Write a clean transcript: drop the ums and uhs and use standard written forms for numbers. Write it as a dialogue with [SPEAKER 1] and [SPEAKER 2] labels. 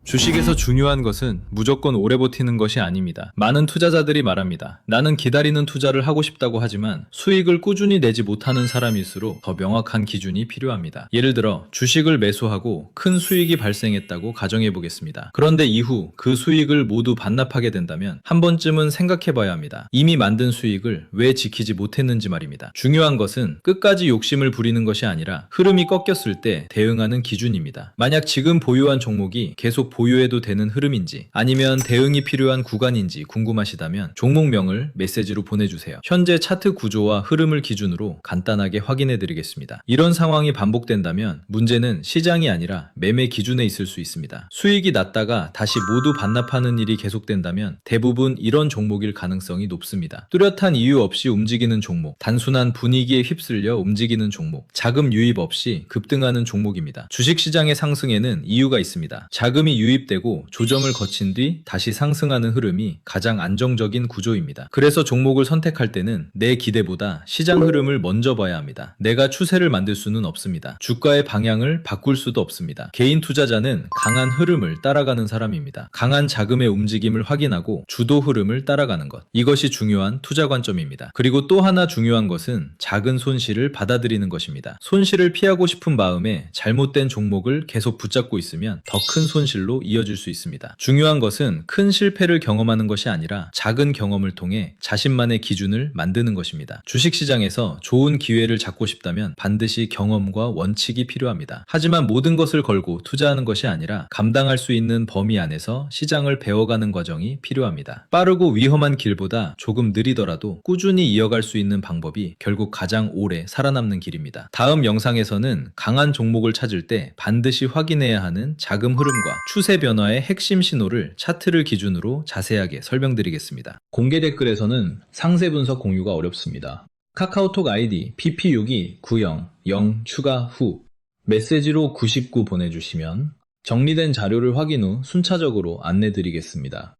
[SPEAKER 1] 주식에서 중요한 것은 무조건 오래 버티는 것이 아닙니다. 많은 투자자들이 말합니다. 나는 기다리는 투자를 하고 싶다고 하지만 수익을 꾸준히 내지 못하는 사람일수록 더 명확한 기준이 필요합니다. 예를 들어 주식을 매수하고 큰 수익이 발생했다고 가정해 보겠습니다. 그런데 이후 그 수익을 모두 반납하게 된다면 한 번쯤은 생각해 봐야 합니다. 이미 만든 수익을 왜 지키지 못했는지 말입니다. 중요한 것은 끝까지 욕심을 부리는 것이 아니라 흐름이 꺾였을 때 대응하는 기준입니다. 만약 지금 보유한 종목이 계속 보유해도 되는 흐름인지 아니면 대응이 필요한 구간인지 궁금하시다면 종목명을 메시지로 보내주세요. 현재 차트 구조와 흐름을 기준으로 간단하게 확인해 드리겠습니다. 이런 상황이 반복된다면 문제는 시장이 아니라 매매 기준에 있을 수 있습니다. 수익이 났다가 다시 모두 반납하는 일이 계속된다면 대부분 이런 종목일 가능성이 높습니다. 뚜렷한 이유 없이 움직이는 종목, 단순한 분위기에 휩쓸려 움직이는 종목, 자금 유입 없이 급등하는 종목입니다. 주식시장의 상승에는 이유가 있습니다. 자금이 유입되고 조정을 거친 뒤 다시 상승하는 흐름이 가장 안정적인 구조입니다. 그래서 종목을 선택할 때는 내 기대보다 시장 흐름을 먼저 봐야 합니다. 내가 추세를 만들 수는 없습니다. 주가의 방향을 바꿀 수도 없습니다. 개인 투자자는 강한 흐름을 따라가는 사람입니다. 강한 자금의 움직임을 확인하고 주도 흐름을 따라가는 것. 이것이 중요한 투자 관점입니다. 그리고 또 하나 중요한 것은 작은 손실을 받아들이는 것입니다. 손실을 피하고 싶은 마음에 잘못된 종목을 계속 붙잡고 있으면 더 큰 손실로 이어질 수 있습니다. 중요한 것은 큰 실패를 경험하는 것이 아니라 작은 경험을 통해 자신만의 기준을 만드는 것입니다. 주식시장에서 좋은 기회를 잡고 싶다면 반드시 경험과 원칙이 필요합니다. 하지만 모든 것을 걸고 투자하는 것이 아니라 감당할 수 있는 범위 안에서 시장을 배워가는 과정이 필요합니다. 빠르고 위험한 길보다 조금 느리더라도 꾸준히 이어갈 수 있는 방법이 결국 가장 오래 살아남는 길입니다. 다음 영상에서는 강한 종목을 찾을 때 반드시 확인해야 하는 자금 흐름과 추세 변화의 핵심 신호를 차트를 기준으로 자세하게 설명드리겠습니다. 공개 댓글에서는 상세 분석 공유가 어렵습니다. 카카오톡 아이디 pp6290 추가 후 메시지로 99 보내주시면 정리된 자료를 확인 후 순차적으로 안내드리겠습니다.